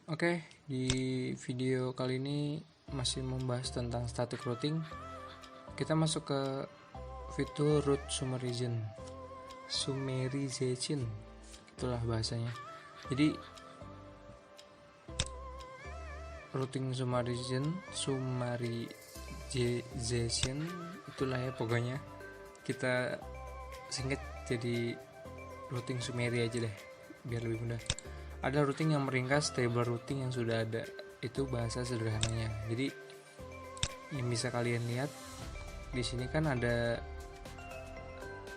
Oke, di video kali ini masih membahas tentang static routing. Kita masuk ke fitur root summarization, itulah bahasanya. Jadi routing summarization itulah ya pokoknya. Kita singkat jadi routing summary aja deh, biar lebih mudah. Ada routing yang meringkas table routing yang sudah ada, itu bahasa sederhananya. Jadi yang bisa kalian lihat di sini kan ada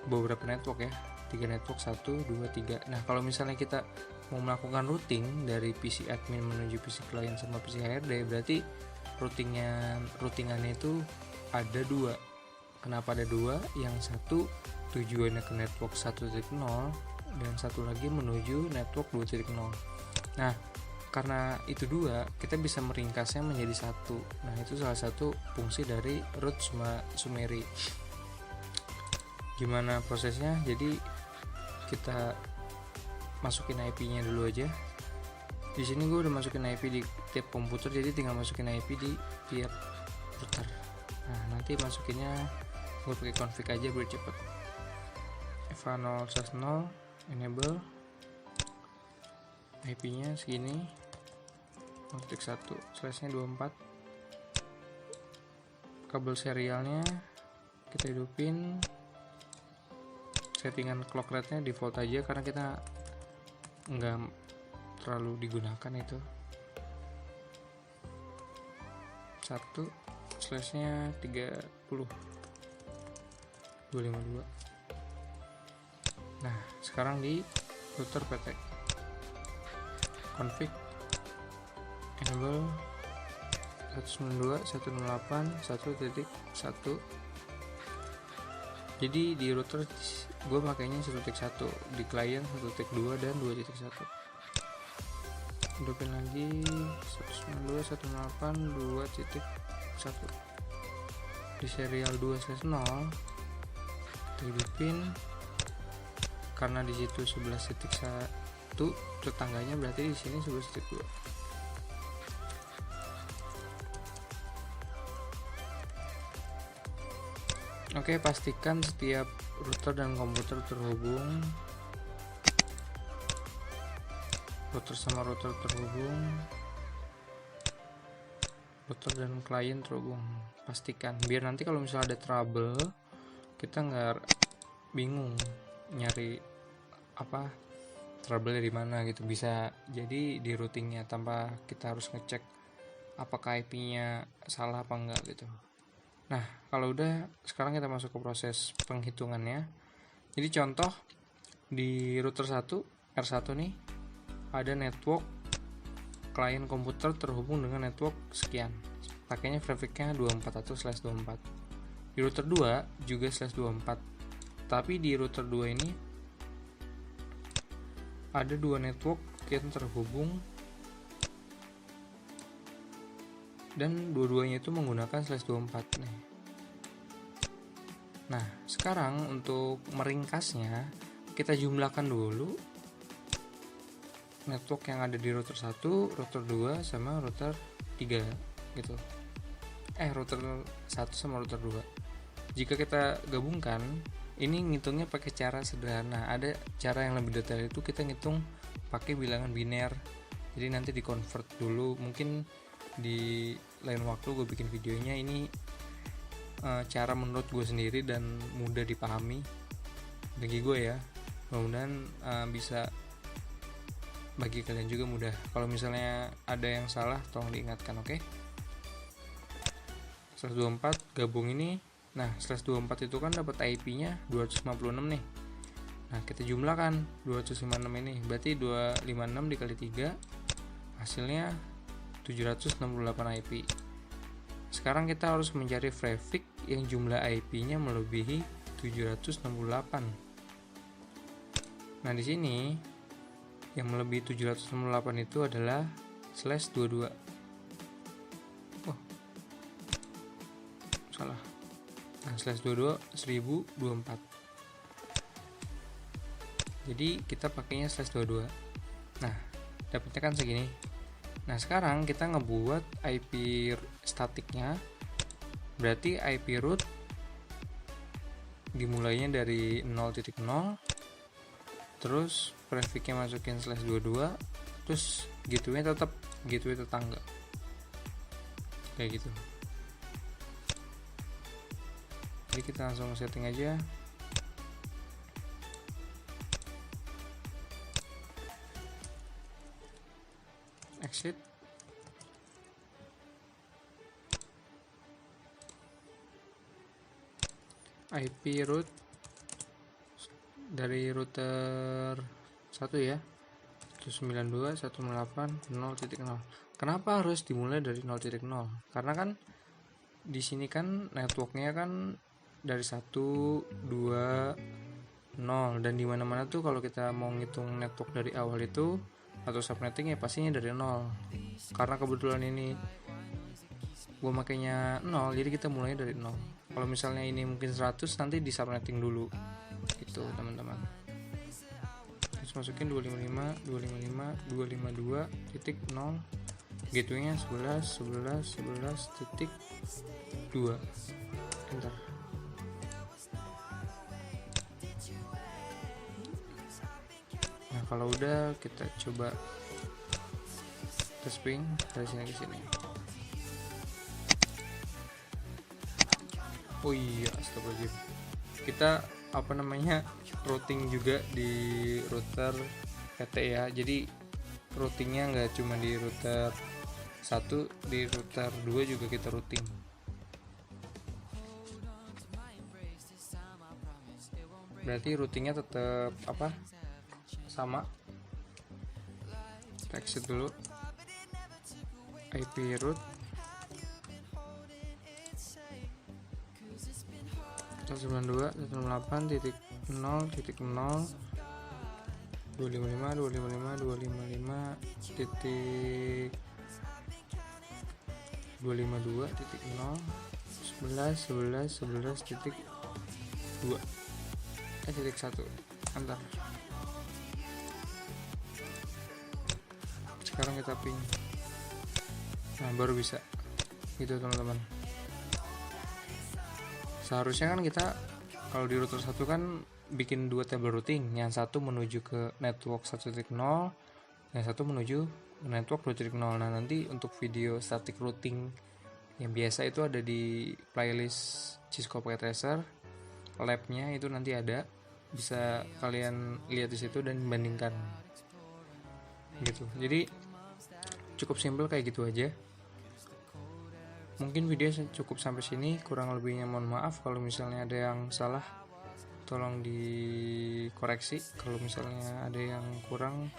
beberapa network ya, 3 network, 1, 2, 3. Nah kalau misalnya kita mau melakukan routing dari PC admin menuju PC client sama PC HRD, berarti routingannya itu ada 2. Kenapa ada 2? Yang satu tujuannya ke network 1.0 dan satu lagi menuju network 2.0. Nah karena itu 2, kita bisa meringkasnya menjadi 1. Nah itu salah satu fungsi dari root summary. Gimana prosesnya? Jadi kita masukin IP-nya dulu aja. Di sini gue udah masukin IP di tiap komputer, jadi tinggal masukin IP di tiap router. Nah nanti masukinnya gue pakai config aja biar cepet. EVA0/0 enable, IP-nya segini, 0.1/24, kabel serialnya kita hidupin, settingan clock rate-nya default aja karena kita nggak terlalu digunakan itu. 1/30 252. Nah sekarang di router PT config enable 192.168.1.1. jadi di router gue pakainya 1.1, di client 1.2 dan 2.1. hidupin lagi 192.168.2.1 di serial 2/0 kita hidupin karena di situ 11.1 tetangganya, berarti di sini 11.2. Oke, pastikan setiap router dan komputer terhubung. Router sama router terhubung. Router dan klien terhubung. Pastikan biar nanti kalau misalnya ada trouble kita nggak bingung nyari apa trouble dari mana gitu. Bisa jadi di routingnya tanpa kita harus ngecek apakah IP-nya salah apa enggak gitu. Nah kalau udah, sekarang kita masuk ke proses penghitungannya. Jadi contoh di router 1 R1 nih ada network klien komputer terhubung dengan network sekian, pakainya trafficnya 241/24. Di router 2 juga /24. Tapi di router 2 ini ada 2 network yang terhubung dan dua-duanya itu menggunakan /24 nih. Nah sekarang untuk meringkasnya kita jumlahkan dulu network yang ada di router 1, router 2 sama router 3 gitu. Router 1 sama router 2. Jika kita gabungkan, ini ngitungnya pakai cara sederhana. Ada cara yang lebih detail, itu kita ngitung pakai bilangan biner. Jadi nanti di convert dulu, mungkin di lain waktu gue bikin videonya. Ini cara menurut gue sendiri dan mudah dipahami bagi gue ya. Mudah-mudahan bisa bagi kalian juga mudah. Kalau misalnya ada yang salah tolong diingatkan, oke? 124 gabung ini. Nah, /24 itu kan dapat IP-nya 256 nih. Nah, kita jumlahkan 256 ini. Berarti 256 dikali 3 hasilnya 768 IP. Sekarang kita harus mencari traffic yang jumlah IP-nya melebihi 768. Nah, di sini yang melebihi 768 itu adalah /22. Oh, salah. Nah, /22 1024. Jadi kita pakainya /22. Nah, dapatnya kan segini. Nah sekarang kita ngebuat IP statiknya, berarti IP root dimulainya dari 0.0, terus prefixnya masukin /22, terus gateway tetap gateway tetangga kayak gitu. Jadi kita langsung setting aja. Exit. IP root dari router 1 ya, 192.168.0.0. Kenapa harus dimulai dari 0.0? Karena kan di sini kan networknya kan dari 1, 2, 0, dan dimana-mana tuh kalau kita mau ngitung network dari awal itu atau subnetting ya pastinya dari 0. Karena kebetulan ini gue makainya 0, jadi kita mulai dari 0. Kalau misalnya ini mungkin 100, nanti di subnetting dulu gitu teman-teman. Terus masukin 255.252.0, gateway-nya 11.11.11.2, enter. Nah kalau udah, kita coba tes ping dari sini ke sini. Oh iya, astagfirullahaladzim, kita routing juga di router PT ya. Jadi routingnya nggak cuma di router 1, di router 2 juga kita routing. Berarti routingnya tetap sama. Kita exit dulu. IP root 192.168.0.0 255.252.11.11.11.2 enter. Sekarang kita ping. Nah baru bisa gitu teman-teman. Seharusnya kan kita kalau di router 1 kan bikin 2 table routing, yang satu menuju ke network 1.0, yang satu menuju ke network 2.0. Nah nanti untuk video static routing yang biasa itu ada di playlist Cisco Packet Tracer, labnya itu nanti ada, bisa kalian lihat di situ dan bandingkan gitu. Jadi cukup simple kayak gitu aja. Mungkin video cukup sampai sini, kurang lebihnya mohon maaf. Kalau misalnya ada yang salah tolong dikoreksi, kalau misalnya ada yang kurang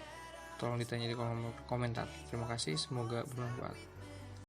tolong ditanya di kolom komentar. Terima kasih, semoga bermanfaat.